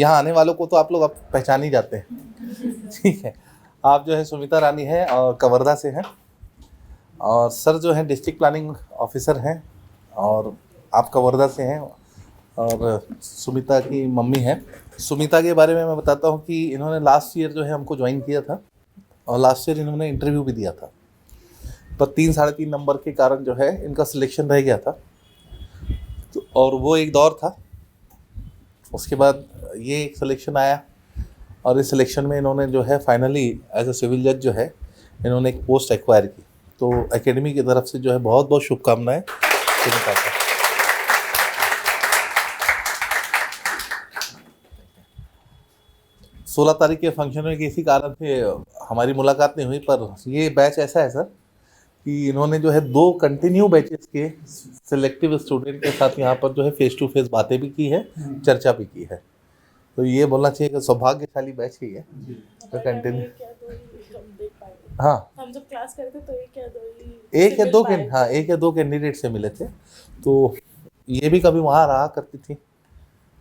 यहाँ आने वालों को तो आप लोग अब पहचान ही जाते हैं। ठीक है, आप जो है सुमिता रानी हैं और कवर्धा से हैं, और सर जो है डिस्ट्रिक्ट प्लानिंग ऑफिसर हैं, और आप कवर्धा से हैं, और सुमिता की मम्मी हैं। सुमिता के बारे में मैं बताता हूँ कि इन्होंने लास्ट ईयर जो है हमको ज्वाइन किया था, और लास्ट ईयर इन्होंने इंटरव्यू भी दिया था, पर 3-3.5 नंबर के कारण जो है इनका सिलेक्शन रह गया था। तो और वो एक दौर था, उसके बाद ये एक सिलेक्शन आया, और इस सिलेक्शन में इन्होंने जो है फाइनली एज अ सिविल जज जो है इन्होंने एक पोस्ट एक्वायर की। तो एकेडमी की तरफ से जो है बहुत बहुत शुभकामनाएं सुमिता को। 16 तारीख के फंक्शन में किसी कारण से हमारी मुलाकात नहीं हुई, पर ये बैच ऐसा है सर कि इन्होंने जो है 2 कंटिन्यू बैचेस के सिलेक्टिव स्टूडेंट के साथ यहाँ पर जो है फेस टू फेस बातें भी की है, चर्चा भी की है। तो ये बोलना चाहिए कि सौभाग्यशाली बैच ही है तो कंटिन्यू। हाँ, हम जब क्लास करते तो एक या दो कैंडिडेट से मिले थे। तो ये भी कभी वहाँ रहा करती थी,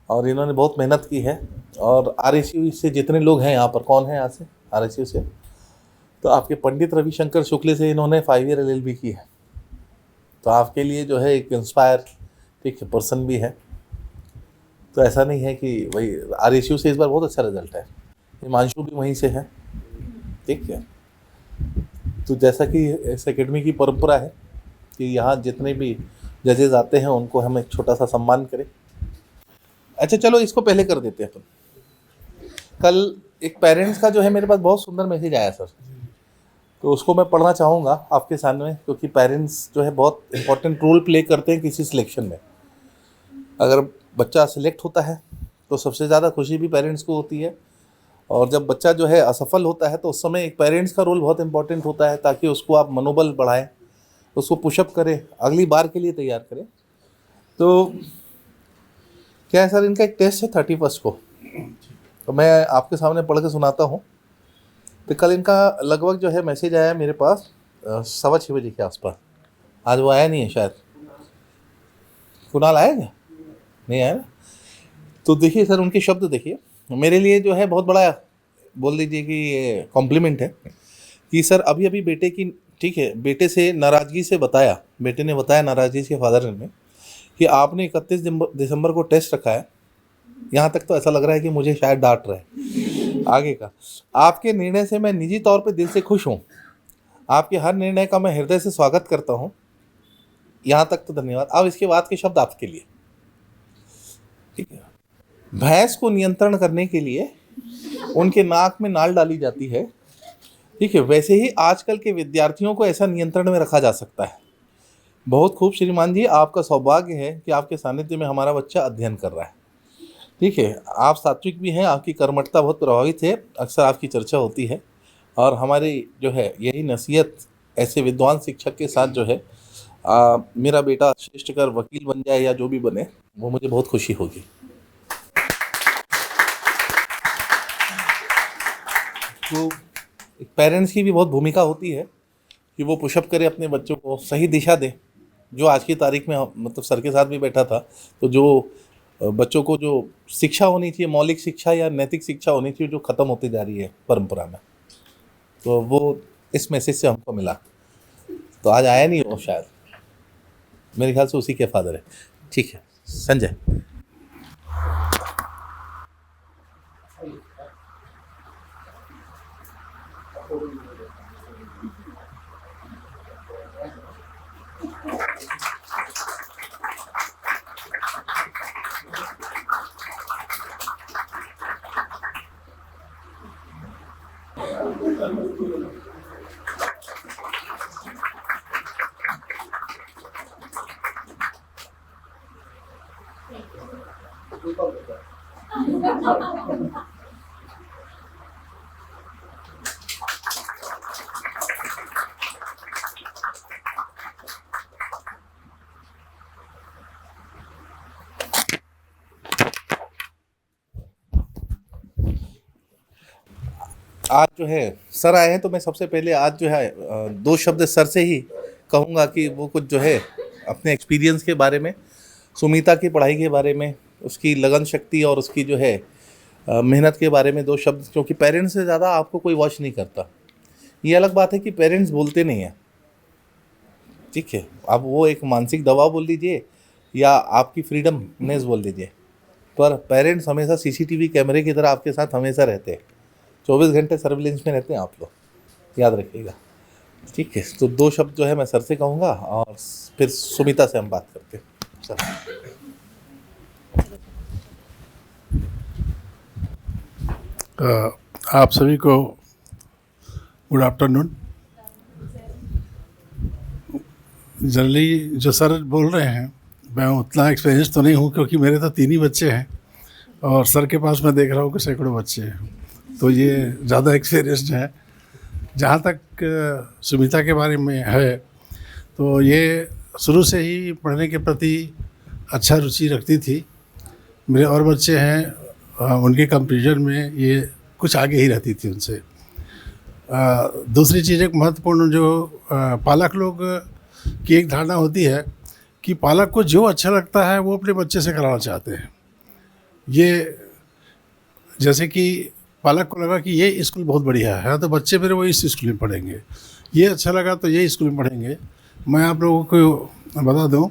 और इन्होंने बहुत मेहनत की है। और RSU से जितने लोग हैं यहाँ पर, कौन है यहाँ से RSU से, तो आपके पंडित रविशंकर शुक्ल से इन्होंने 5 ईयर LLB की है। तो आपके लिए जो है एक इंस्पायर ठीक है पर्सन भी है। तो ऐसा नहीं है कि भाई RSU से इस बार बहुत अच्छा रिजल्ट है। हिमांशु भी वहीं से है, ठीक है। तो जैसा कि इस एकेडमी की परंपरा है कि यहाँ जितने भी जजेस आते हैं उनको हम एक छोटा सा सम्मान करें। अच्छा चलो इसको पहले कर देते हैं अपन। कल एक पेरेंट्स का जो है मेरे पास बहुत सुंदर मैसेज आया सर, तो उसको मैं पढ़ना चाहूँगा आपके सामने, क्योंकि पेरेंट्स जो है बहुत इंपॉर्टेंट रोल प्ले करते हैं किसी सिलेक्शन में। अगर बच्चा सिलेक्ट होता है तो सबसे ज़्यादा खुशी भी पेरेंट्स को होती है, और जब बच्चा जो है असफल होता है तो उस समय एक पेरेंट्स का रोल बहुत इंपॉर्टेंट होता है, ताकि उसको आप मनोबल बढ़ाएं, उसको पुशअप करें, अगली बार के लिए तैयार करें। तो क्या है सर, इनका एक टेस्ट है 31 को, तो मैं आपके सामने पढ़ के सुनाता हूँ। तो कल इनका लगभग जो है मैसेज आया मेरे पास 6:15 बजे के आसपास। आज वो आया नहीं है शायद। कुणाल आया क्या? नहीं आया ना। तो देखिए सर, उनके शब्द देखिए, मेरे लिए जो है बहुत बड़ा बोल दीजिए कि ये कॉम्प्लीमेंट है कि सर अभी अभी बेटे की ठीक है बेटे से नाराज़गी से बताया, बेटे ने बताया नाराज़गी के फादर ने कि आपने 31 दिसंबर को टेस्ट रखा है। यहाँ तक तो ऐसा लग रहा है कि मुझे शायद डांट रहा है। आगे का, आपके निर्णय से मैं निजी तौर पे दिल से खुश हूँ। आपके हर निर्णय का मैं हृदय से स्वागत करता हूँ। यहाँ तक तो धन्यवाद। अब इसके बाद के शब्द आपके लिए, ठीक है। भैंस को नियंत्रण करने के लिए उनके नाक में नाल डाली जाती है, ठीक है, वैसे ही आजकल के विद्यार्थियों को ऐसा नियंत्रण में रखा जा सकता है। बहुत खूब श्रीमान जी, आपका सौभाग्य है कि आपके सानिध्य में हमारा बच्चा अध्ययन कर रहा है, ठीक है। आप सात्विक भी हैं, आपकी कर्मठता बहुत प्रभावित है, अक्सर आपकी चर्चा होती है, और हमारी जो है यही नसीहत ऐसे विद्वान शिक्षक के साथ जो है मेरा बेटा श्रेष्ठ कर वकील बन जाए या जो भी बने, वो मुझे बहुत खुशी होगी। तो एक पेरेंट्स की भी बहुत भूमिका होती है कि वो पुशअप करे, अपने बच्चों को सही दिशा दे। जो आज की तारीख में मतलब सर के साथ भी बैठा था, तो जो बच्चों को जो शिक्षा होनी चाहिए, मौलिक शिक्षा या नैतिक शिक्षा होनी चाहिए, जो ख़त्म होती जा रही है परंपरा में, तो वो इस मैसेज से हमको मिला। तो आज आया नहीं वो, शायद मेरे ख्याल से उसी के फादर है, ठीक है। संजय, आज जो है सर आए हैं, तो मैं सबसे पहले आज जो है 2 शब्द सर से ही कहूँगा कि वो कुछ जो है अपने एक्सपीरियंस के बारे में, सुमिता की पढ़ाई के बारे में, उसकी लगन शक्ति और उसकी जो है मेहनत के बारे में 2 शब्द, क्योंकि पेरेंट्स से ज़्यादा आपको कोई वॉच नहीं करता। ये अलग बात है कि पेरेंट्स बोलते नहीं हैं, ठीक है, अब वो एक मानसिक दबाव बोल लीजिए या आपकी फ्रीडमनेस बोल लीजिए, पर पेरेंट्स हमेशा सीसीटीवी कैमरे की तरह आपके साथ हमेशा रहते हैं, 24 घंटे सर्विलेंस में रहते हैं आप लोग, याद रखिएगा, ठीक है। तो 2 शब्द जो है मैं सर से कहूँगा और फिर सुमिता से हम बात करते हैं। सर। आप सभी को गुड आफ्टरनून। जनरली जो सर बोल रहे हैं मैं उतना एक्सपीरियंस तो नहीं हूँ, क्योंकि मेरे तो 3 ही बच्चे हैं और सर के पास मैं देख रहा हूँ कि सैकड़ों बच्चे हैं, तो ये ज़्यादा एक्सपीरियंस्ड है। जहाँ तक सुमिता के बारे में है, तो ये शुरू से ही पढ़ने के प्रति अच्छा रुचि रखती थी। मेरे और बच्चे हैं, उनके कंपैरिजन में ये कुछ आगे ही रहती थी उनसे। दूसरी चीज़ एक महत्वपूर्ण जो पालक लोग की एक धारणा होती है कि पालक को जो अच्छा लगता है वो अपने बच्चे से कराना चाहते हैं। ये जैसे कि पालक को लगा कि ये स्कूल बहुत बढ़िया है तो बच्चे मेरे वो इस स्कूल में पढ़ेंगे, ये अच्छा लगा तो ये स्कूल में पढ़ेंगे। मैं आप लोगों को बता दूं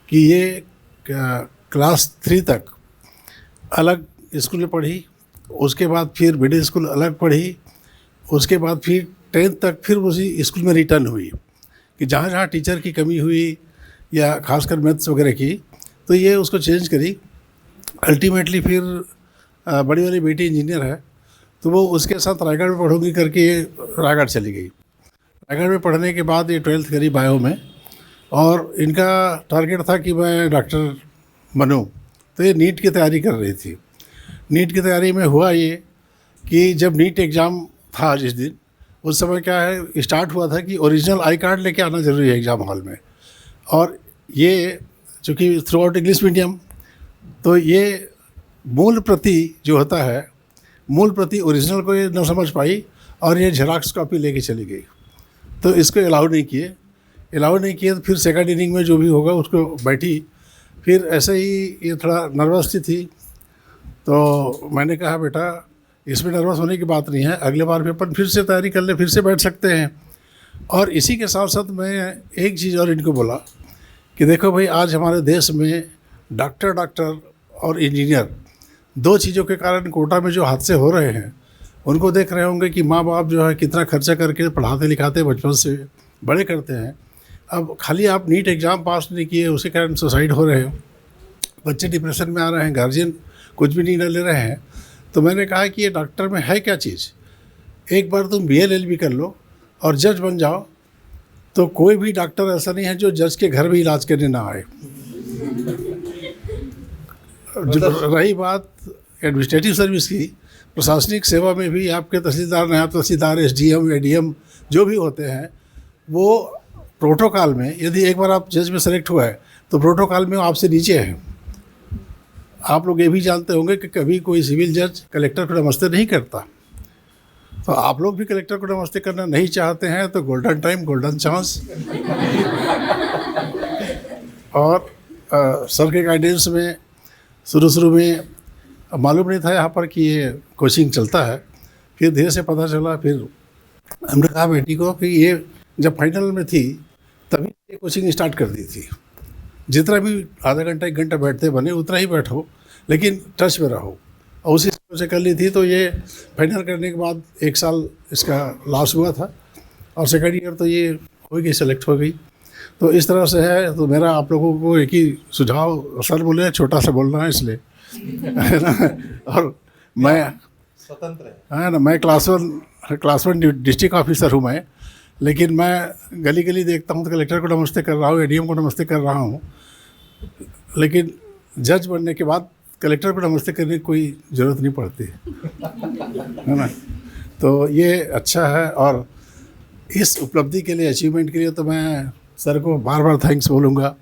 कि ये क्लास 3 तक अलग स्कूल में पढ़ी, उसके बाद फिर मिडिल स्कूल अलग पढ़ी, उसके बाद फिर 10th तक फिर उसी स्कूल में रिटर्न हुई कि जहाँ जहाँ टीचर की कमी हुई या खासकर मैथ्स वगैरह की, तो ये उसको चेंज करी। अल्टीमेटली फिर बड़ी वाली बेटी इंजीनियर है तो वो उसके साथ रायगढ़ में पढ़ूंगी करके रायगढ़ चली गई। रायगढ़ में पढ़ने के बाद ये 12th करी बायो में, और इनका टारगेट था कि मैं डॉक्टर बनूं, तो ये नीट की तैयारी कर रही थी। नीट की तैयारी में हुआ ये कि जब नीट एग्ज़ाम था जिस दिन, उस समय क्या है स्टार्ट हुआ था कि ओरिजिनल आई कार्ड लेके आना ज़रूरी है एग्ज़ाम हॉल में, और ये चूँकि थ्रू आउट इंग्लिश मीडियम, तो ये मूल प्रति जो होता है, मूल प्रति ओरिजिनल को ये न समझ पाई और ये झेरॉक्स कॉपी लेके चली गई, तो इसको अलाउ नहीं किए। तो फिर सेकंड इनिंग में जो भी होगा उसको बैठी। फिर ऐसे ही ये थोड़ा नर्वस थी, तो मैंने कहा बेटा इसमें नर्वस होने की बात नहीं है, अगले बार भी अपन फिर से तैयारी कर ले, फिर से बैठ सकते हैं। और इसी के साथ साथ मैं एक चीज़ और इनको बोला कि देखो भाई, आज हमारे देश में डॉक्टर और इंजीनियर 2 चीज़ों के कारण कोटा में जो हादसे हो रहे हैं, उनको देख रहे होंगे कि माँ बाप जो है कितना खर्चा करके पढ़ाते लिखाते बचपन से बड़े करते हैं। अब खाली आप नीट एग्ज़ाम पास नहीं किए उसके कारण सुसाइड हो रहे हो, बच्चे डिप्रेशन में आ रहे हैं, गार्जियन कुछ भी नहीं ले रहे हैं। तो मैंने कहा कि ये डॉक्टर में है क्या चीज़, एक बार तुम BL-LB कर लो और जज बन जाओ, तो कोई भी डॉक्टर ऐसा नहीं है जो जज के घर में इलाज करने ना आए। रही बात एडमिनिस्ट्रेटिव सर्विस की, प्रशासनिक सेवा में भी आपके तहसीलदार, नायब तहसीलदार, SDM, ADM जो भी होते हैं, वो प्रोटोकॉल में यदि एक बार आप जज में सेलेक्ट हुआ है तो प्रोटोकॉल में आपसे नीचे हैं। आप लोग ये भी जानते होंगे कि कभी कोई सिविल जज कलेक्टर को नमस्ते नहीं करता, तो आप लोग भी कलेक्टर को नमस्ते करना नहीं चाहते हैं, तो गोल्डन टाइम, गोल्डन चांस। और सर के गाइडेंस में शुरू में मालूम नहीं था यहाँ पर कि ये कोचिंग चलता है, फिर धीरे से पता चला। फिर हमने कहा बेटी को कि ये जब फाइनल में थी तभी ये कोचिंग स्टार्ट कर दी थी, जितना भी आधा घंटा 1 घंटा बैठते बने उतना ही बैठो, लेकिन टच में रहो, और उसी से कर ली थी। तो ये फाइनल करने के बाद 1 साल इसका लॉस हुआ था, और सेकेंड ईयर तो ये हो गई, सेलेक्ट हो गई। तो इस तरह से है। तो मेरा आप लोगों को एक ही सुझाव, सर बोले छोटा सा बोलना है इसलिए, है ना, और मैं स्वतंत्र है ना, मैं क्लास 1 डिस्ट्रिक्ट ऑफिसर हूँ मैं, लेकिन मैं गली गली देखता हूँ तो कलेक्टर को नमस्ते कर रहा हूँ, ADM को नमस्ते कर रहा हूँ, लेकिन जज बनने के बाद कलेक्टर को नमस्ते करने की कोई ज़रूरत नहीं पड़ती है ना। तो ये अच्छा है, और इस उपलब्धि के लिए, अचीवमेंट के लिए तो मैं सर को बार बार थैंक्स बोलूँगा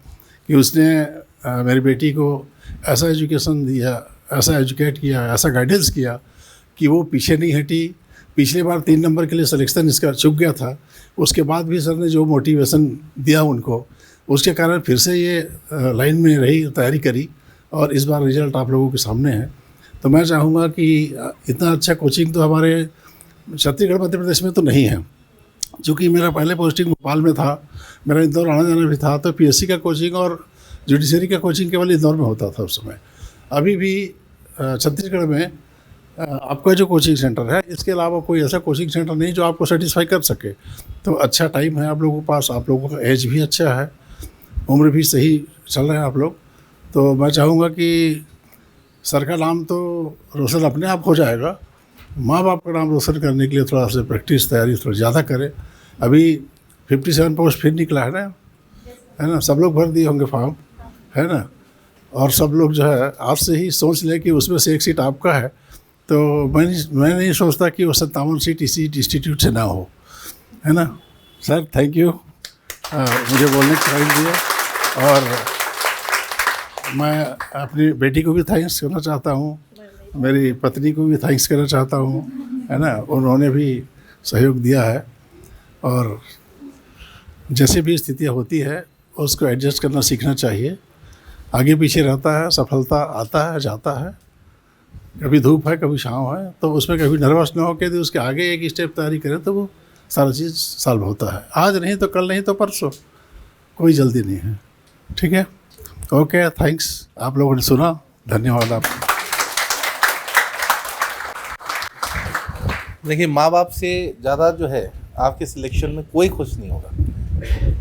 कि उसने मेरी बेटी को ऐसा एजुकेशन दिया, ऐसा एजुकेट किया, ऐसा गाइडेंस किया कि वो पीछे नहीं हटी। पिछली बार 3 नंबर के लिए सिलेक्शन इसका चुक गया था, उसके बाद भी सर ने जो मोटिवेशन दिया उनको, उसके कारण फिर से ये लाइन में रही, तैयारी करी, और इस बार रिजल्ट आप लोगों के सामने है। तो मैं चाहूँगा कि इतना अच्छा कोचिंग तो हमारे छत्तीसगढ़ मध्य प्रदेश में तो नहीं है। चूँकि मेरा पहले पोस्टिंग भोपाल में था, मेरा इंदौर आना जाना भी था, तो पीएससी का कोचिंग और जुडिशरी का कोचिंग केवल इंदौर में होता था उस समय। अभी भी छत्तीसगढ़ में आपका जो कोचिंग सेंटर है, इसके अलावा कोई ऐसा कोचिंग सेंटर नहीं जो आपको सेटिस्फाई कर सके। तो अच्छा टाइम है आप लोगों के पास, आप लोगों का एज भी अच्छा है, उम्र भी सही चल रहे हैं आप लोग। तो मैं चाहूँगा कि सर का नाम तो रोशन अपने आप हो जाएगा, माँ बाप का नाम रोशन करने के लिए थोड़ा सा प्रैक्टिस तैयारी थोड़ा ज़्यादा करें। अभी 57 पोस्ट फिर निकला है ना, है ना, सब लोग भर दिए होंगे फॉर्म, है ना, और सब लोग जो है आज से ही सोच लें कि उसमें से एक सीट आपका है। तो मैं नहीं सोचता कि वो 57 सीट इसी इंस्टीट्यूट से ना हो, है ना। सर थैंक यू मुझे बोलने का टाइम दिया, और मैं अपनी बेटी को भी थैंक्स करना चाहता हूँ, मेरी पत्नी को भी थैंक्स करना चाहता हूँ, है ना, उन्होंने भी सहयोग दिया है। और जैसे भी स्थितियाँ होती है उसको एडजस्ट करना सीखना चाहिए। आगे पीछे रहता है, सफलता आता है जाता है, कभी धूप है कभी छाँव है, तो उसमें कभी नर्वस ना हो के उसके आगे एक स्टेप तैयारी करें तो वो सारा चीज़ सॉल्व होता है। आज नहीं तो कल, नहीं तो परसों, कोई जल्दी नहीं है। ठीक है, ओके, थैंक्स, आप लोगों ने सुना, धन्यवाद आपका। देखिए, माँ बाप से ज़्यादा जो है आपके सिलेक्शन में कोई खुश नहीं होगा।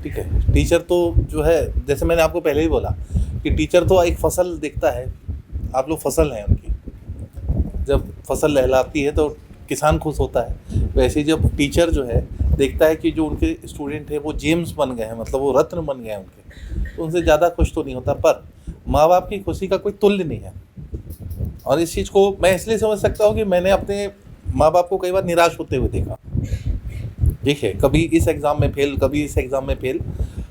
ठीक है, टीचर तो जो है, जैसे मैंने आपको पहले ही बोला कि टीचर तो एक फसल देखता है, आप लोग फसल हैं उनकी। जब फसल लहलाती है तो किसान खुश होता है, वैसे जब टीचर जो है देखता है कि जो उनके स्टूडेंट है वो जेम्स बन गए हैं, मतलब वो रत्न बन गए हैं उनके, तो उनसे ज़्यादा खुश तो नहीं होता। पर माँ बाप की खुशी का कोई तुल्य नहीं है। और इस चीज़ को मैं इसलिए समझ सकता हूँ कि मैंने अपने माँ बाप को कई बार निराश होते हुए देखा। देखिए, कभी इस एग्ज़ाम में फेल, कभी इस एग्ज़ाम में फेल।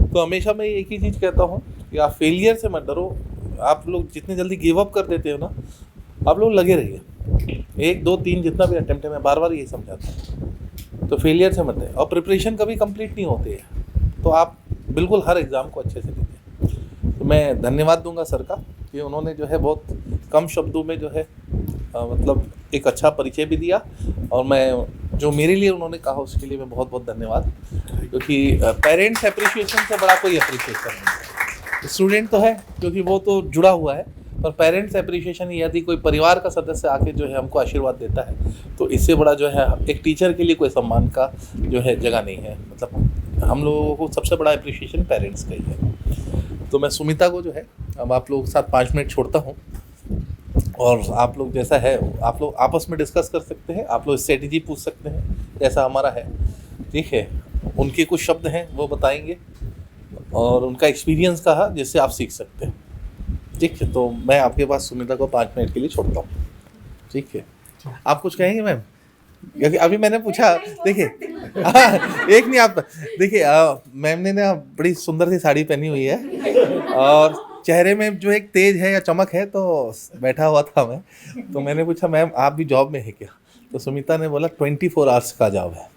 तो हमेशा मैं एक ही चीज़ कहता हूँ कि आप फेलियर से मत डरो। आप लोग जितने जल्दी गिव अप कर देते हो ना, आप लोग लगे रहिए। 1 2 3 जितना भी अटेम्प्ट है, मैं बार बार यही समझाता हूँ। तो फेलियर से मत है, और प्रिपरेशन कभी कंप्लीट नहीं होती है, तो आप बिल्कुल हर एग्ज़ाम को अच्छे से दीजिए। तो मैं धन्यवाद दूंगा सर का कि उन्होंने जो है बहुत कम शब्दों में जो है मतलब एक अच्छा परिचय भी दिया, और मैं जो मेरे लिए उन्होंने कहा उसके लिए मैं बहुत बहुत धन्यवाद। क्योंकि पेरेंट्स अप्रिशिएशन से बड़ा कोई अप्रिशिएशन नहीं है। स्टूडेंट तो है क्योंकि वो तो जुड़ा हुआ है, पर पेरेंट्स अप्रिशिएशन यदि कोई परिवार का सदस्य आके जो है हमको आशीर्वाद देता है, तो इससे बड़ा जो है एक टीचर के लिए कोई सम्मान का जो है जगह नहीं है। मतलब हम लोगों को सबसे बड़ा अप्रिशिएशन पेरेंट्स का ही है। तो मैं सुमिता को जो है अब आप लोगों के साथ 5 मिनट छोड़ता हूँ, और आप लोग जैसा है आप लोग आपस में डिस्कस कर सकते हैं, आप लोग स्ट्रेटेजी पूछ सकते हैं जैसा हमारा है। ठीक है, उनके कुछ शब्द हैं वो बताएंगे, और उनका एक्सपीरियंस कहा जिससे आप सीख सकते हैं। ठीक है, तो मैं आपके पास सुमिता को 5 मिनट के लिए छोड़ता हूँ। ठीक है, आप कुछ कहेंगे मैम? क्योंकि अभी मैंने पूछा, देखिए एक नहीं, आप देखिए मैम ने ना बड़ी सुंदर सी साड़ी पहनी हुई है, और चेहरे में जो एक तेज है या चमक है, तो बैठा हुआ था मैं, तो मैंने पूछा मैम आप भी जॉब में है क्या? तो सुमिता ने बोला 24 आवर्स का जॉब है,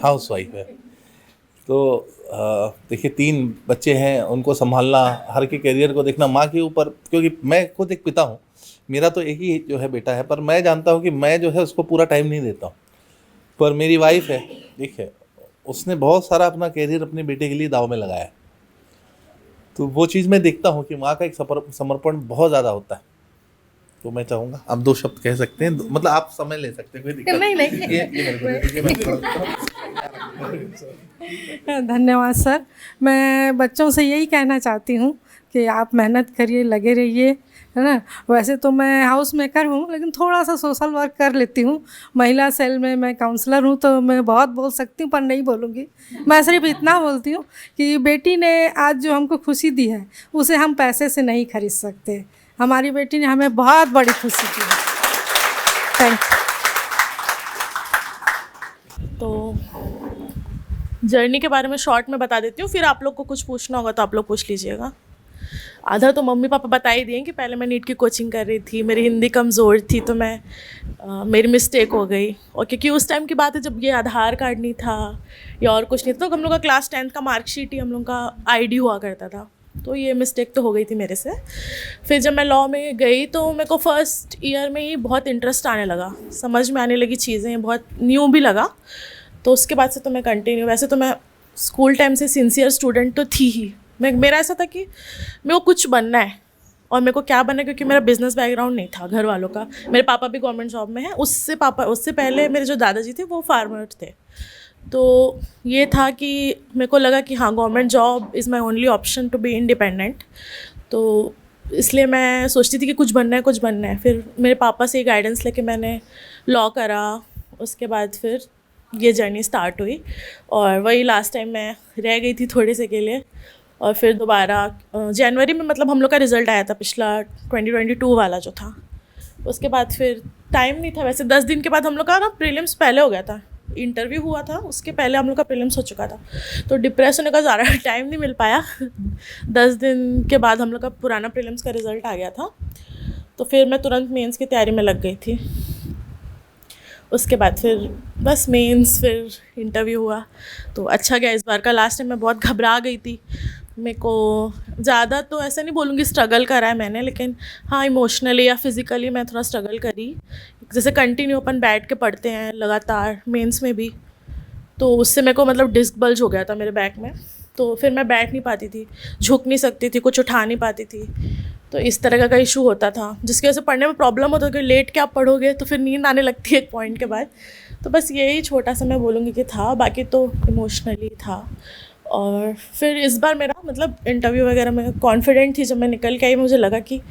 हाउस वाइफ है। तो देखिए 3 बच्चे हैं, उनको संभालना, हर के करियर को देखना, माँ के ऊपर, क्योंकि मैं खुद एक पिता हूँ, मेरा तो एक ही जो है बेटा है, पर मैं जानता हूँ कि मैं जो है उसको पूरा टाइम नहीं देता हूँ। पर मेरी वाइफ है, देखिए उसने बहुत सारा अपना करियर अपने बेटे के लिए दाव में लगाया है। तो वो चीज़ मैं देखता हूँ कि माँ का एक समर्पण बहुत ज़्यादा होता है। तो मैं चाहूँगा आप 2 शब्द कह सकते हैं, मतलब आप समय ले सकते हैं, कोई दिक्कत नहीं। ये मेरे को धन्यवाद सर। मैं बच्चों से यही कहना चाहती हूँ कि आप मेहनत करिए, लगे रहिए, है ना। वैसे तो मैं हाउस मेकर हूँ, लेकिन थोड़ा सा सोशल वर्क कर लेती हूँ। महिला सेल में मैं काउंसलर हूँ, तो मैं बहुत बोल सकती हूँ पर नहीं बोलूँगी। मैं सिर्फ इतना बोलती हूँ कि बेटी ने आज जो हमको खुशी दी है उसे हम पैसे से नहीं खरीद सकते। हमारी बेटी ने हमें बहुत बड़ी खुशी दी है। Thank you. तो जर्नी के बारे में शॉर्ट में बता देती हूँ, फिर आप लोग को कुछ पूछना होगा तो आप लोग पूछ लीजिएगा। आधा तो मम्मी पापा बता ही दिए कि पहले मैं नीट की कोचिंग कर रही थी, मेरी हिंदी कमज़ोर थी, तो मेरी मिस्टेक हो गई। और क्योंकि उस टाइम की बात है जब ये आधार कार्ड नहीं था या और कुछ नहीं था, तो हम लोग का क्लास 10th का मार्कशीट ही हम लोग का आईडी हुआ करता था। तो ये मिस्टेक तो हो गई थी मेरे से। फिर जब मैं लॉ में गई तो मेरे को फर्स्ट ईयर में ही बहुत इंटरेस्ट आने लगा, समझ में आने लगी चीज़ें, बहुत न्यू भी लगा। तो उसके बाद से तो मैं कंटिन्यू, वैसे तो मैं स्कूल टाइम से सिंसियर स्टूडेंट तो थी ही। मेरा ऐसा था कि मेरे को कुछ बनना है, और मेरे को क्या बनना है, क्योंकि मेरा बिजनेस बैकग्राउंड नहीं था घर वालों का। मेरे पापा भी गवर्नमेंट जॉब में हैं, उससे पहले मेरे जो दादाजी थे वो फार्मर थे। तो ये था कि मेरे को लगा कि हाँ, government job is my only option to be independent. तो इसलिए मैं सोचती थी कि कुछ बनना है, कुछ बनना है। फिर मेरे पापा से गाइडेंस लेके मैंने लॉ करा। उसके बाद फिर ये जर्नी स्टार्ट हुई, और वही लास्ट टाइम मैं रह गई थी थोड़े से के लिए, और फिर दोबारा जनवरी में, मतलब हम लोग का रिज़ल्ट आया था पिछला 2022 वाला जो था। उसके बाद फिर टाइम नहीं था, वैसे 10 दिन के बाद हम लोग का ना प्रीलिम्स पहले हो गया था, इंटरव्यू हुआ था उसके पहले हम लोग का प्रीलिम्स हो चुका था। तो डिप्रेस होने का ज़्यादा टाइम नहीं मिल पाया। 10 दिन के बाद हम लोग का पुराना प्रीलिम्स का रिज़ल्ट आ गया था, तो फिर मैं तुरंत मेंस की तैयारी में लग गई थी। उसके बाद फिर बस मेंस, फिर इंटरव्यू हुआ तो अच्छा गया इस बार का। लास्ट टाइम मैं बहुत घबरा गई थी, मेरे को ज़्यादा तो ऐसा नहीं बोलूँगी स्ट्रगल करा है मैंने, लेकिन हाँ, इमोशनली या फिज़िकली मैं थोड़ा स्ट्रगल करी। जैसे कंटिन्यू अपन बैठ के पढ़ते हैं लगातार मेंस में भी, तो उससे मेरे को मतलब डिस्क बल्ज हो गया था मेरे बैक में। तो फिर मैं बैठ नहीं पाती थी, झुक नहीं सकती थी, कुछ उठा नहीं पाती थी। तो इस तरह का इशू होता था, जिसकी वजह से पढ़ने में प्रॉब्लम होता था कि लेट के आप पढ़ोगे तो फिर नींद आने लगती है एक पॉइंट के बाद। तो बस यही छोटा सा मैं बोलूँगी कि था, बाकी तो इमोशनली था। और फिर इस बार मेरा मतलब इंटरव्यू वगैरह में कॉन्फिडेंट थी, जब मैं निकल के आई मुझे लगा कि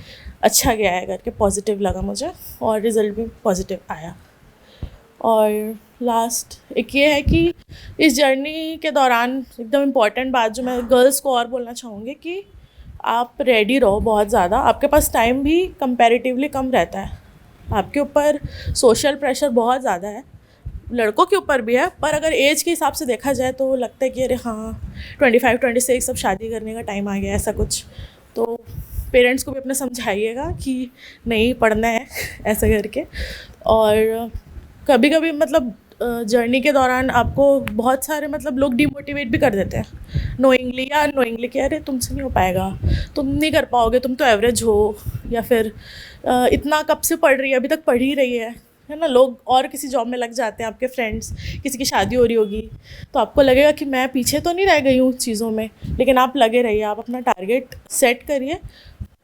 अच्छा गया है करके, पॉजिटिव लगा मुझे, और रिज़ल्ट भी पॉजिटिव आया। और लास्ट एक ये है कि इस जर्नी के दौरान एकदम इम्पॉर्टेंट बात जो मैं गर्ल्स को और बोलना चाहूँगी कि आप रेडी रहो बहुत ज़्यादा। आपके पास टाइम भी कंपैरेटिवली कम रहता है, आपके ऊपर सोशल प्रेशर बहुत ज़्यादा है, लड़कों के ऊपर भी है, पर अगर एज के हिसाब से देखा जाए तो लगता है कि अरे हाँ 25-26 अब शादी करने का टाइम आ गया, ऐसा कुछ। तो पेरेंट्स को भी अपने समझाइएगा कि नहीं पढ़ना है ऐसा करके। और कभी कभी मतलब जर्नी के दौरान आपको बहुत सारे मतलब लोग डिमोटिवेट भी कर देते हैं नोइंगली या अननोइंगली कि अरे तुमसे नहीं हो पाएगा, तुम नहीं कर पाओगे, तुम तो एवरेज हो, या फिर इतना कब से पढ़ रही है, अभी तक पढ़ ही रही है ना। लोग और किसी जॉब में लग जाते हैं, आपके फ्रेंड्स, किसी की शादी हो रही होगी, तो आपको लगेगा कि मैं पीछे तो नहीं रह गई हूँ चीज़ों में, लेकिन आप लगे रहिए, आप अपना टारगेट सेट करिए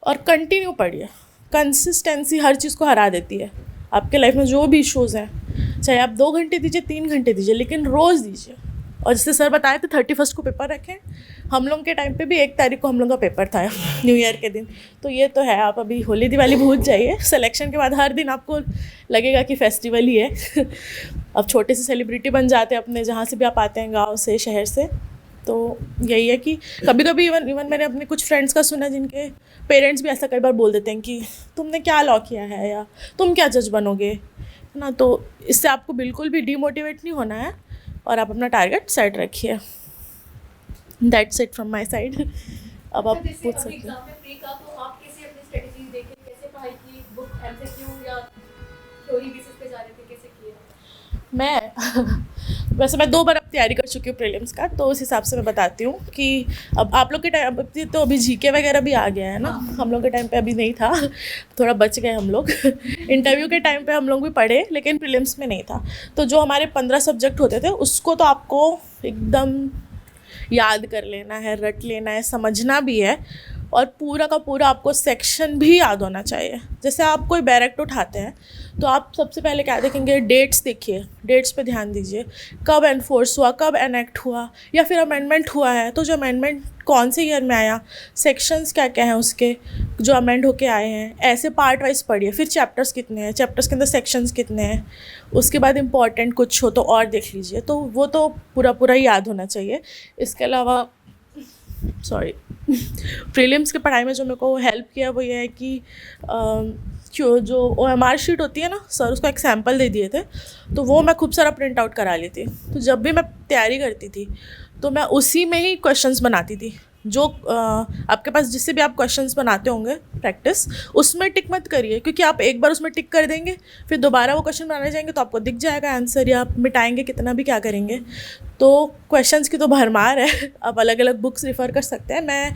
और कंटिन्यू पढ़िए। कंसिस्टेंसी हर चीज़ को हरा देती है। आपके लाइफ में जो भी इश्यूज़ हैं, चाहे आप 2 घंटे दीजिए, 3 घंटे दीजिए, लेकिन रोज़ दीजिए। और जैसे सर बताए थे 31 को पेपर रखें, हम लोग के टाइम पे भी 1 तारीख को हम लोग का पेपर था न्यू ईयर के दिन। तो ये तो है, आप अभी होली दिवाली भूल जाइए, सिलेक्शन के बाद हर दिन आपको लगेगा कि फेस्टिवल ही है। अब छोटे से सेलिब्रिटी बन जाते हैं अपने जहाँ से भी आप आते हैं, गाँव से, शहर से। तो यही है कि कभी कभी इवन मैंने अपने कुछ फ्रेंड्स का सुना जिनके पेरेंट्स भी ऐसा कई बार बोल देते हैं कि तुमने क्या लॉ किया है, या तुम क्या जज बनोगे ना। तो इससे आपको बिल्कुल भी डीमोटिवेट नहीं होना है, और आप अपना टारगेट सेट रखिए। That's it from my side. अब आप पूछ सकते हैं। तो आप कैसे अपनी स्ट्रेटजी देखे, कैसे पढ़ाई की, बुक एमसीक्यू या थ्योरी बेसिस पे जा रहे थे, कैसे किए? वैसे मैं 2 बार अब तैयारी कर चुकी हूँ प्रीलिम्स का, तो उस हिसाब से मैं बताती हूँ कि अब आप लोग के टाइम तो अभी जीके वगैरह भी आ गया है ना, हम लोग के टाइम पे अभी नहीं था, थोड़ा बच गए हम लोग। इंटरव्यू के टाइम पे हम लोग भी पढ़े, लेकिन प्रीलिम्स में नहीं था। तो जो हमारे 15 सब्जेक्ट होते थे उसको तो आपको एकदम याद कर लेना है, रट लेना है, समझना भी है, और पूरा का पूरा आपको सेक्शन भी याद होना चाहिए। जैसे आप कोई बैरेक्ट उठाते हैं तो आप सबसे पहले क्या देखेंगे, डेट्स देखिए, डेट्स पे ध्यान दीजिए, कब एनफोर्स हुआ, कब एनेक्ट हुआ, या फिर अमेंडमेंट हुआ है तो जो अमेंडमेंट कौन से ईयर में आया, सेक्शंस क्या क्या हैं उसके जो अमेंड होके आए हैं, ऐसे पार्ट वाइज पढ़िए। फिर चैप्टर्स कितने हैं, चैप्टर्स के अंदर सेक्शंस कितने हैं, उसके बाद इंपॉर्टेंट कुछ हो तो और देख लीजिए। तो वो तो पूरा पूरा ही याद होना चाहिए। इसके अलावा प्रीलिम्स की पढ़ाई में जो मेरे को हेल्प किया वो ये है कि जो OMR शीट होती है ना, सर उसका एक सैम्पल दे दिए थे, तो वो मैं खूब सारा प्रिंट आउट करा ली थी। तो जब भी मैं तैयारी करती थी तो मैं उसी में ही क्वेश्चंस बनाती थी, जो आपके पास जिससे भी आप क्वेश्चंस बनाते होंगे प्रैक्टिस, उसमें टिक मत करिए, क्योंकि आप एक बार उसमें टिक कर देंगे फिर दोबारा वो क्वेश्चन बनाने जाएंगे तो आपको दिख जाएगा आंसर, या आप मिटाएंगे कितना भी क्या करेंगे। तो क्वेश्चंस की तो भरमार है, आप अलग अलग बुक्स रेफ़र कर सकते हैं। मैं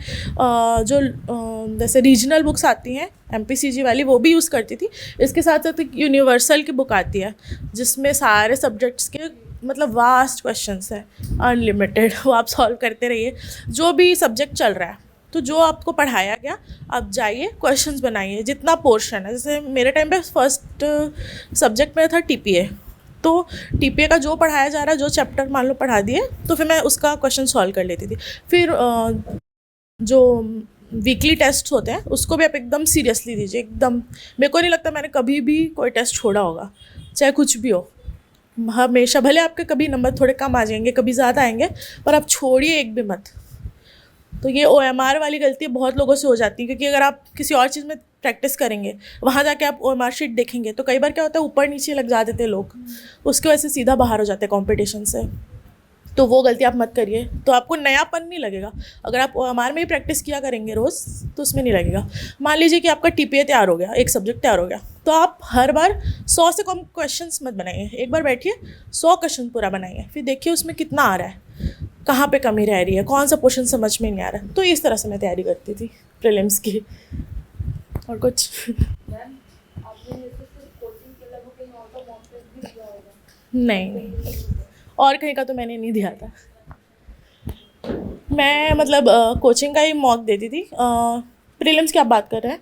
जैसे रीजनल बुक्स आती हैं MPCG वाली, वो भी यूज़ करती थी। इसके साथ साथ एक यूनिवर्सल की बुक आती है जिसमें सारे सब्जेक्ट्स के मतलब वास्ट क्वेश्चंस हैं, अनलिमिटेड, वो आप सॉल्व करते रहिए जो भी सब्जेक्ट चल रहा है। तो जो आपको पढ़ाया गया आप जाइए क्वेश्चंस बनाइए, जितना पोर्शन है। जैसे मेरे टाइम पे फर्स्ट सब्जेक्ट मेरा था TPA, तो TPA का जो पढ़ाया जा रहा है, जो चैप्टर मान लो पढ़ा दिए, तो फिर मैं उसका क्वेश्चन सॉल्व कर लेती थी। फिर जो वीकली टेस्ट होते हैं उसको भी आप एकदम सीरियसली दीजिए, एकदम। मेरे को नहीं लगता मैंने कभी भी कोई टेस्ट छोड़ा होगा, चाहे कुछ भी हो। हमेशा, भले आपके कभी नंबर थोड़े कम आ जाएंगे, कभी ज़्यादा आएंगे, पर आप छोड़िए एक भी मत। तो ये OMR वाली गलती बहुत लोगों से हो जाती है, क्योंकि अगर आप किसी और चीज़ में प्रैक्टिस करेंगे, वहाँ जाके आप OMR शीट देखेंगे तो कई बार क्या होता है ऊपर नीचे लग जाते थे लोग, उसकी वजह से सीधा बाहर हो जाते हैं कॉम्पिटिशन से। तो वो गलती आप मत करिए, तो आपको नयापन नहीं लगेगा। अगर आप OMR में ही प्रैक्टिस किया करेंगे रोज़ तो उसमें नहीं लगेगा। मान लीजिए कि आपका TPA तैयार हो गया, एक सब्जेक्ट तैयार हो गया, तो आप हर बार 100 से कम क्वेश्चंस मत बनाइए। एक बार बैठिए 100 क्वेश्चन पूरा बनाइए, फिर देखिए उसमें कितना आ रहा है, कहाँ पे कमी रह रही है, कौन सा पोर्शन समझ में नहीं आ रहा है। तो इस तरह से मैं तैयारी करती थी प्रीलिम्स की। और कुछ नहीं, और कहीं का तो मैंने नहीं दिया था। मैं मतलब कोचिंग का ही मॉक देती थी। प्रीलिम्स की आप बात कर रहे हैं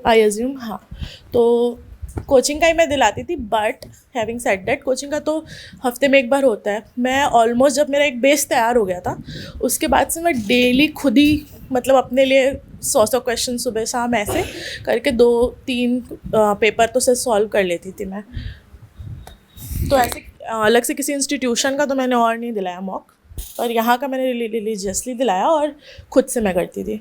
आई अज्यूम, हाँ। तो कोचिंग का ही मैं दिलाती थी, but having said that coaching का तो हफ्ते में एक बार होता है। मैं ऑलमोस्ट, जब मेरा एक बेस तैयार हो गया था उसके बाद से मैं डेली खुद ही मतलब अपने लिए 100 क्वेश्चन सुबह शाम ऐसे करके 2-3 पेपर तो से सॉल्व कर लेती थी मैं। तो ऐसे अलग से किसी इंस्टीट्यूशन का तो मैंने और नहीं दिलाया मॉक, और यहाँ का मैंने रिलीजियसली दिलाया और खुद से मैं करती थी।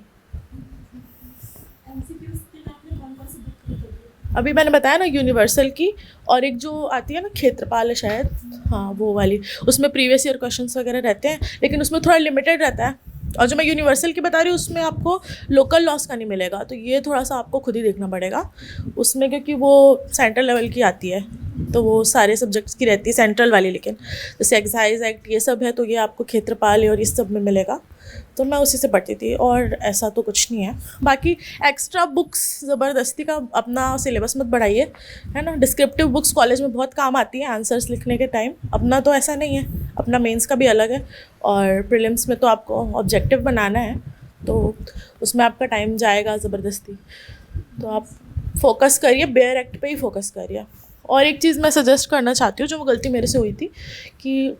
अभी मैंने बताया ना यूनिवर्सल की, और एक जो आती है ना क्षेत्रपाल है शायद, हाँ वो वाली, उसमें प्रीवियस ईयर क्वेश्चंस वगैरह रहते हैं, लेकिन उसमें थोड़ा लिमिटेड रहता है। और जो मैं यूनिवर्सल की बता रही हूँ उसमें आपको लोकल लॉस का नहीं मिलेगा, तो ये थोड़ा सा आपको खुद ही देखना पड़ेगा उसमें, क्योंकि वो सेंट्रल लेवल की आती है, तो वो सारे सब्जेक्ट्स की रहती है सेंट्रल वाली। लेकिन जैसे एक्साइज एक्ट ये सब है तो ये आपको क्षेत्रपाल और इस सब में मिलेगा, तो मैं उसी से पढ़ती थी, और ऐसा तो कुछ नहीं है। बाकी एक्स्ट्रा बुक्स ज़बरदस्ती का अपना सिलेबस मत बढ़ाइए, है ना। डिस्क्रिप्टिव बुक्स कॉलेज में बहुत काम आती है आंसर्स लिखने के टाइम, अपना तो ऐसा नहीं है, अपना मेंस का भी अलग है, और प्रीलिम्स में तो आपको ऑब्जेक्टिव बनाना है, तो उसमें आपका टाइम जाएगा ज़बरदस्ती। तो आप फोकस करिए, बेयर एक्ट पे ही फोकस करिए। और एक चीज़ मैं सजेस्ट करना चाहती हूँ, जो वो गलती मेरे से हुई थी कि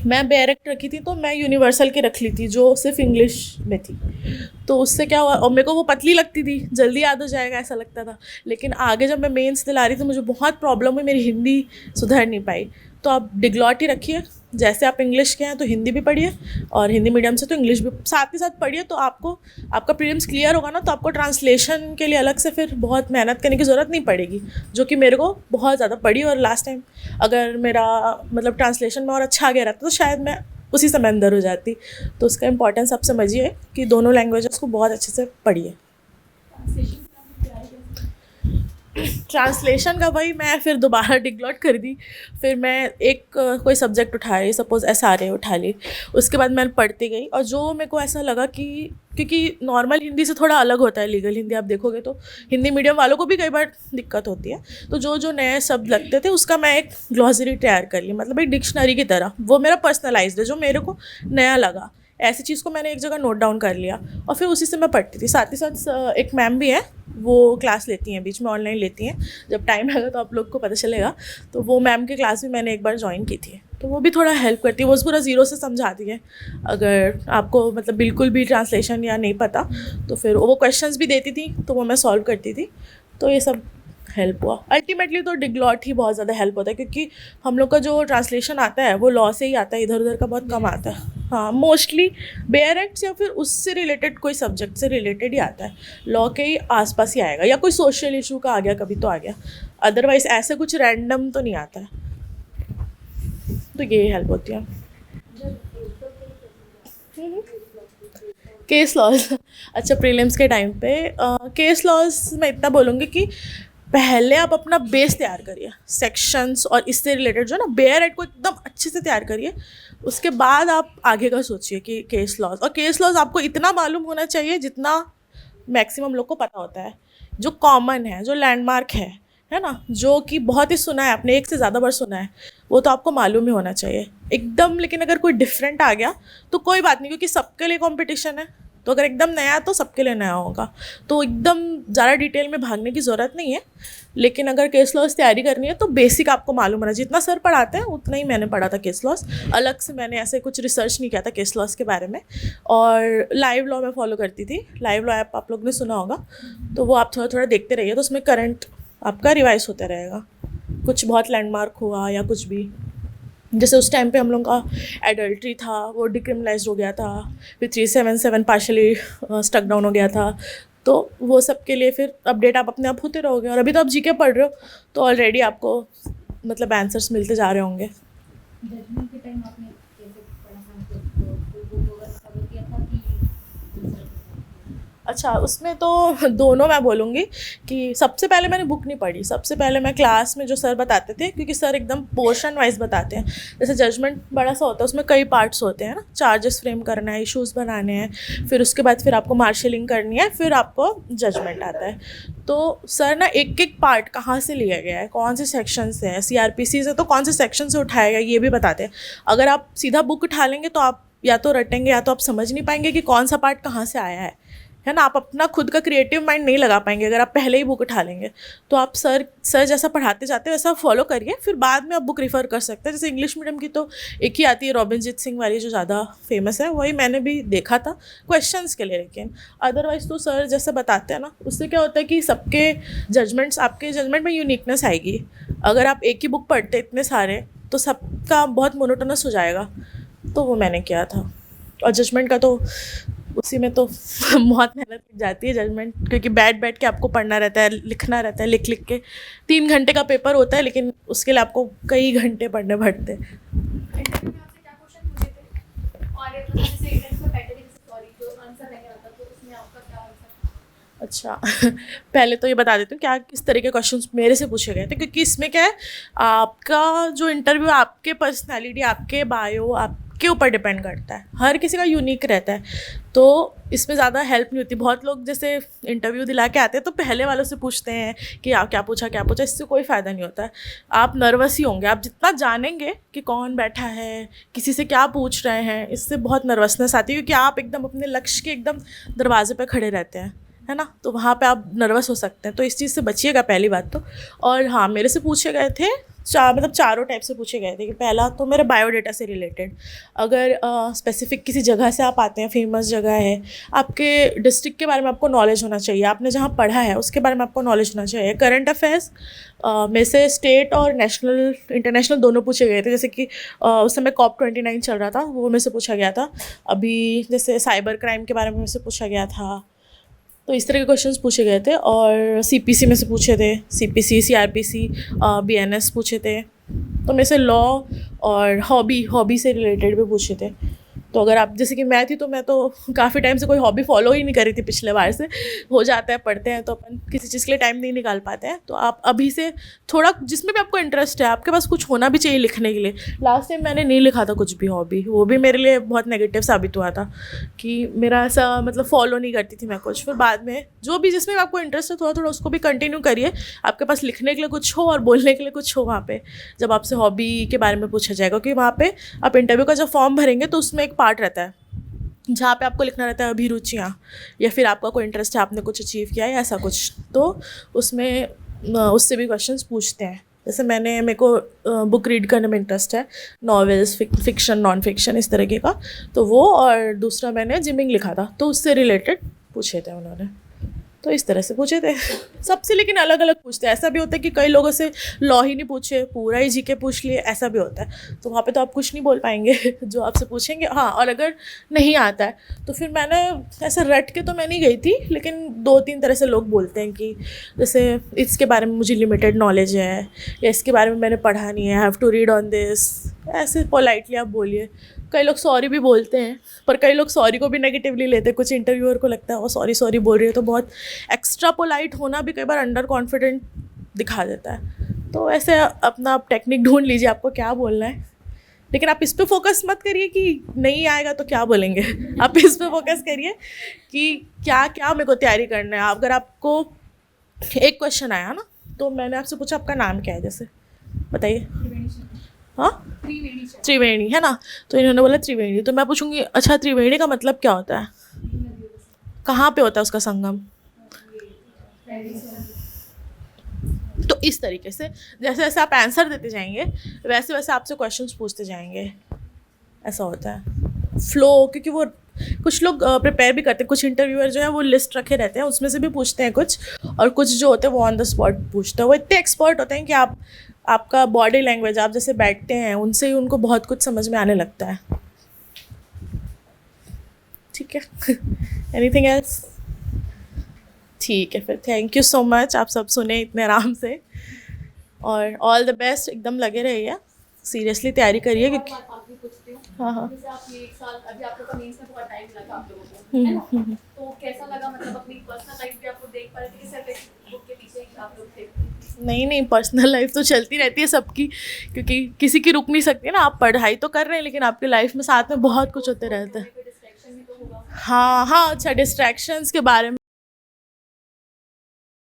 मैं बेयर एक्ट रखी थी तो मैं यूनिवर्सल की रख ली थी जो सिर्फ इंग्लिश में थी, तो उससे क्या हुआ, और मेरे को वो पतली लगती थी, जल्दी याद हो जाएगा ऐसा लगता था। लेकिन आगे जब मैं मेंस दिला रही थी मुझे बहुत प्रॉब्लम हुई, मेरी हिंदी सुधर नहीं पाई। तो आप डिग्लॉट ही रखिए, जैसे आप इंग्लिश के हैं तो हिंदी भी पढ़िए, और हिंदी मीडियम से तो इंग्लिश भी साथ ही साथ पढ़िए, तो आपको आपका प्रीलिम्स क्लियर होगा ना, तो आपको ट्रांसलेशन के लिए अलग से फिर बहुत मेहनत करने की ज़रूरत नहीं पड़ेगी, जो कि मेरे को बहुत ज़्यादा पड़ी। और लास्ट टाइम अगर मेरा मतलब ट्रांसलेशन में और अच्छा आ गया रहता तो शायद मैं उसी समय अंदर हो जाती। तो उसका इम्पोर्टेंस आप समझिए कि दोनों लैंग्वेजेस को बहुत अच्छे से पढ़िए। ट्रांसलेशन का भाई मैं फिर दोबारा डिग्लॉट कर दी, फिर मैं एक कोई सब्जेक्ट उठाई, सपोज SRA उठा ली, उसके बाद मैं पढ़ती गई, और जो मेरे को ऐसा लगा कि क्योंकि नॉर्मल हिंदी से थोड़ा अलग होता है लीगल हिंदी, आप देखोगे तो हिंदी मीडियम वालों को भी कई बार दिक्कत होती है, तो जो जो नए शब्द लगते थे उसका मैं एक ग्लॉसरी तैयार कर ली, मतलब एक डिक्शनरी की तरह। वो मेरा पर्सनलाइज्ड है, जो मेरे को नया लगा, ऐसी चीज़ को मैंने एक जगह नोट डाउन कर लिया, और फिर उसी से मैं पढ़ती थी। साथ ही साथ एक मैम भी हैं, वो क्लास लेती हैं, बीच में ऑनलाइन लेती हैं, जब टाइम आएगा तो आप लोग को पता चलेगा। तो वो मैम की क्लास भी मैंने एक बार ज्वाइन की थी, तो वो भी थोड़ा हेल्प करती है, वो पूरा ज़ीरो से समझाती है। अगर आपको मतलब बिल्कुल भी ट्रांसलेशन या नहीं पता तो फिर वो क्वेश्चंस भी देती थी, तो वो मैं सॉल्व करती थी, तो ये सब हेल्प हुआ। अल्टीमेटली तो डिग्लॉट ही बहुत ज़्यादा हेल्प होता है, क्योंकि हम लोग का जो ट्रांसलेशन आता है वो लॉ से ही आता है, इधर उधर का बहुत कम आता है। हाँ, मोस्टली बेयर एक्ट्स या फिर उससे रिलेटेड कोई सब्जेक्ट से रिलेटेड ही आता है, लॉ के ही आसपास ही आएगा, या कोई सोशल इशू का आ गया कभी तो आ गया, अदरवाइज़ ऐसे कुछ रैंडम तो नहीं आता है। तो ये हेल्प होती है। केस लॉज अच्छा, प्रीलिम्स के टाइम पे केस लॉज मैं इतना बोलूँगी कि पहले आप अपना बेस तैयार करिए, सेक्शंस और इससे रिलेटेड जो ना बेयर एड को एकदम अच्छे से तैयार करिए। उसके बाद आप आगे का सोचिए कि केस लॉज, और केस लॉज आपको इतना मालूम होना चाहिए जितना मैक्सिमम लोग को पता होता है, जो कॉमन है, जो लैंडमार्क है ना, जो कि बहुत ही सुना है आपने, एक से ज़्यादा बार सुना है, वो तो आपको मालूम ही होना चाहिए एकदम। लेकिन अगर कोई डिफरेंट आ गया तो कोई बात नहीं, क्योंकि सबके लिए कंपटीशन है, तो अगर एकदम नया है तो सबके लिए नया होगा, तो एकदम ज़्यादा डिटेल में भागने की ज़रूरत नहीं है। लेकिन अगर केस लॉस तैयारी करनी है तो बेसिक आपको मालूम होना, जितना सर पढ़ाते हैं उतना ही मैंने पढ़ा था केस लॉस। अलग से मैंने ऐसे कुछ रिसर्च नहीं किया था केस लॉस के बारे में। और लाइव लॉ मैं फॉलो करती थी, लाइव लॉ ऐप आप लोग ने सुना होगा, तो वो आप थोड़ा थोड़ा देखते रहिए, तो उसमें करंट आपका रिवाइज होता रहेगा। कुछ बहुत लैंडमार्क हुआ या कुछ भी, जैसे उस टाइम पे हम लोग का एडल्ट्री था वो डिक्रिमिनलाइज हो गया था, फिर 377 पार्शली स्टक डाउन हो गया था, तो वो सब के लिए फिर अपडेट आप अपने आप होते रहोगे। और अभी तो आप जीके पढ़ रहे हो तो ऑलरेडी आपको मतलब आंसर्स मिलते जा रहे होंगे। जजमेंट के टाइम आपने कैसे पढ़ा था, तो बुक वगैरह कवर किया था कि अच्छा, उसमें तो दोनों मैं बोलूँगी कि सबसे पहले मैंने बुक नहीं पढ़ी, सबसे पहले मैं क्लास में जो सर बताते थे, क्योंकि सर एकदम पोर्शन वाइज बताते हैं। जैसे जजमेंट बड़ा सा होता है, उसमें कई पार्ट्स होते हैं ना, चार्जेस फ्रेम करना है, इश्यूज़ बनाने हैं, फिर उसके बाद फिर आपको मार्शलिंग करनी है, फिर आपको जजमेंट आता है। तो सर ना एक एक पार्ट कहाँ से लिया गया है, कौन से सेक्शन से है, CRPC से तो कौन से सेक्शन से उठाया गया ये भी बताते हैं। अगर आप सीधा बुक उठा लेंगे तो आप या तो रटेंगे या तो आप समझ नहीं पाएंगे कि कौन सा पार्ट कहाँ से आया है ना। आप अपना खुद का क्रिएटिव माइंड नहीं लगा पाएंगे अगर आप पहले ही बुक उठा लेंगे। तो आप सर जैसा पढ़ाते जाते हैं वैसा फॉलो करिए, फिर बाद में आप बुक रिफ़र कर सकते हैं। जैसे इंग्लिश मीडियम की तो एक ही आती है रॉबिनजीत सिंह वाली, जो ज़्यादा फेमस है, वही मैंने भी देखा था क्वेश्चंस के लिए। लेकिन अदरवाइज़ तो सर जैसे बताते हैं ना, उससे क्या होता है कि सबके जजमेंट्स, आपके जजमेंट में यूनिकनेस आएगी। अगर आप एक ही बुक पढ़ते इतने सारे तो सबका बहुत मोनोटोनस हो जाएगा, तो वो मैंने किया था। और जजमेंट का तो उसी में तो बहुत मेहनत लग जाती है जजमेंट, क्योंकि बैठ के आपको पढ़ना रहता है, लिखना रहता है, लिख के 3 घंटे का पेपर होता है, लेकिन उसके लिए आपको कई घंटे पढ़ने पड़ते हैं। इंटरव्यू में आपसे क्या क्वेश्चन पूछे थे, और मतलब जैसे इंटरव्यू में पैटर्न जैसे सॉरी जो आंसर नहीं आता तो उसमें आपका क्या आंसर था? अच्छा पहले तो ये बता देती हूँ क्या किस तरह के क्वेश्चंस मेरे से पूछे गए थे, क्योंकि इसमें क्या है, आपका जो इंटरव्यू आपके पर्सनैलिटी, आपके बायो, आपके ऊपर डिपेंड करता है, हर किसी का यूनिक रहता है, तो इसमें ज़्यादा हेल्प नहीं होती। बहुत लोग जैसे इंटरव्यू दिला के आते हैं तो पहले वालों से पूछते हैं कि आप क्या पूछा, इससे कोई फ़ायदा नहीं होता है। आप नर्वस ही होंगे, आप जितना जानेंगे कि कौन बैठा है, किसी से क्या पूछ रहे हैं, इससे बहुत नर्वसनेस आती है, क्योंकि आप एकदम अपने लक्ष्य के एकदम दरवाजे पे खड़े रहते हैं, है ना, तो वहाँ पे आप नर्वस हो सकते हैं, तो इस चीज़ से बचिएगा पहली बात तो। और हाँ, मेरे से पूछे गए थे चारों टाइप से पूछे गए थे कि पहला तो मेरे बायोडाटा से रिलेटेड, अगर स्पेसिफिक किसी जगह से आप आते हैं, फेमस जगह है, आपके डिस्ट्रिक्ट के बारे में आपको नॉलेज होना चाहिए, आपने जहाँ पढ़ा है उसके बारे में आपको नॉलेज होना चाहिए। करंट अफेयर्स में से स्टेट और नेशनल, इंटरनेशनल दोनों पूछे गए थे, जैसे कि उस समय COP29 चल रहा था, वो में से पूछा गया था। अभी जैसे साइबर क्राइम के बारे में से पूछा गया था, तो इस तरह के क्वेश्चंस पूछे गए थे। और CPC में से पूछे थे, CPC, CRPC, BNS पूछे थे। तो मेरे से लॉ और हॉबी से रिलेटेड भी पूछे थे। तो अगर आप, जैसे कि मैं थी, तो मैं तो काफ़ी टाइम से कोई हॉबी फॉलो ही नहीं करी थी, पिछले बार से। हो जाता है, पढ़ते हैं तो अपन किसी चीज़ के लिए टाइम नहीं निकाल पाते हैं, तो आप अभी से थोड़ा जिसमें भी आपको इंटरेस्ट है, आपके पास कुछ होना भी चाहिए लिखने के लिए। लास्ट टाइम मैंने नहीं लिखा था कुछ भी हॉबी, वो भी मेरे लिए बहुत नेगेटिव साबित हुआ था कि मेरा ऐसा मतलब फॉलो नहीं करती थी मैं कुछ। फिर बाद में जो भी जिसमें आपको इंटरेस्ट है, थोड़ा थोड़ा उसको भी कंटिन्यू करिए, आपके पास लिखने के लिए कुछ हो और बोलने के लिए कुछ हो वहाँ पे, जब आपसे हॉबी के बारे में पूछा जाएगा। क्योंकि वहाँ पे आप इंटरव्यू का जब फॉर्म भरेंगे तो उसमें एक पार्ट रहता है जहाँ पे आपको लिखना रहता है अभिरुचियाँ, या फिर आपका कोई इंटरेस्ट है, आपने कुछ अचीव किया है ऐसा कुछ, तो उसमें उससे भी क्वेश्चंस पूछते हैं। जैसे मेरे को बुक रीड करने में इंटरेस्ट है, नॉवेल्स, फिक्शन, नॉन फिक्शन, इस तरीके का, तो वो। और दूसरा मैंने जिमिंग लिखा था, तो उससे रिलेटेड पूछे थे उन्होंने, तो इस तरह से पूछे थे सबसे। लेकिन अलग अलग पूछते हैं, ऐसा भी होता है कि कई लोगों से लॉ ही नहीं पूछे, पूरा ही जीके पूछ लिए, ऐसा भी होता है। तो वहाँ पे तो आप कुछ नहीं बोल पाएंगे जो आपसे पूछेंगे। हाँ, और अगर नहीं आता है तो फिर मैंने ऐसा रट के तो मैं नहीं गई थी, लेकिन 2-3 तरह से लोग बोलते हैं कि जैसे इसके बारे में मुझे लिमिटेड नॉलेज है, या इसके बारे में मैंने पढ़ा नहीं है, have to read on this, ऐसे पोलाइटली आप बोलिए। कई लोग सॉरी भी बोलते हैं, पर कई लोग सॉरी को भी नेगेटिवली लेते हैं। कुछ इंटरव्यूअर को लगता है वो सॉरी सॉरी बोल रही है, तो बहुत एक्स्ट्रा पोलाइट होना भी कई बार अंडर कॉन्फिडेंट दिखा देता है। तो ऐसे अपना आप टेक्निक ढूंढ लीजिए आपको क्या बोलना है, लेकिन आप इस पे फोकस मत करिए कि नहीं आएगा तो क्या बोलेंगे। आप इस पे फोकस करिए कि क्या क्या मेरे को तैयारी करना है। अगर आपको एक क्वेश्चन आया ना, तो मैंने आपसे पूछा आपका नाम क्या है, जैसे बताइए। हाँ, त्रिवेणी है ना, तो इन्होंने बोला त्रिवेणी, तो मैं पूछूंगी अच्छा त्रिवेणी का मतलब क्या होता है, कहाँ पे होता है उसका संगम। तो इस तरीके से जैसे जैसे आप आंसर देते जाएंगे वैसे वैसे आपसे क्वेश्चंस पूछते जाएंगे, ऐसा होता है फ्लो। क्योंकि वो कुछ लोग प्रिपेयर भी करते हैं, कुछ इंटरव्यूअर जो है वो लिस्ट रखे रहते हैं, उसमें से भी पूछते हैं कुछ, और कुछ जो होते हैं वो ऑन द स्पॉट पूछते हैं। वो इतने एक्सपर्ट होते हैं कि आपका बॉडी लैंग्वेज, आप जैसे बैठते हैं उनसे ही उनको बहुत कुछ समझ में आने लगता है। ठीक है। Anything else? ठीक है फिर, थैंक यू सो मच, आप सब सुने इतने आराम से, और ऑल द बेस्ट, एकदम लगे रहिए, सीरियसली तैयारी करिए क्योंकि आखिरी पूछती हूँ। हाँ हाँ। जैसे आप ये 1 साल अभी आप लोग का मेंस में बहुत टाइम लगा आप लोगों को, है ना? तो कैसा लगा, मतलब अपनी पर्सनल लाइफ भी आप लोग देख पा रहे थे कि सिर्फ एक बुक के पीछे ही आप लोग थे? नहीं, पर्सनल लाइफ तो चलती रहती है सबकी, क्योंकि किसी की रुक नहीं सकती ना। आप पढ़ाई तो कर रहे हैं लेकिन आपकी लाइफ में साथ में बहुत कुछ होते रहता है। कोई डिस्ट्रैक्शन भी तो होगा। हाँ, अच्छा डिस्ट्रैक्शंस के बारे में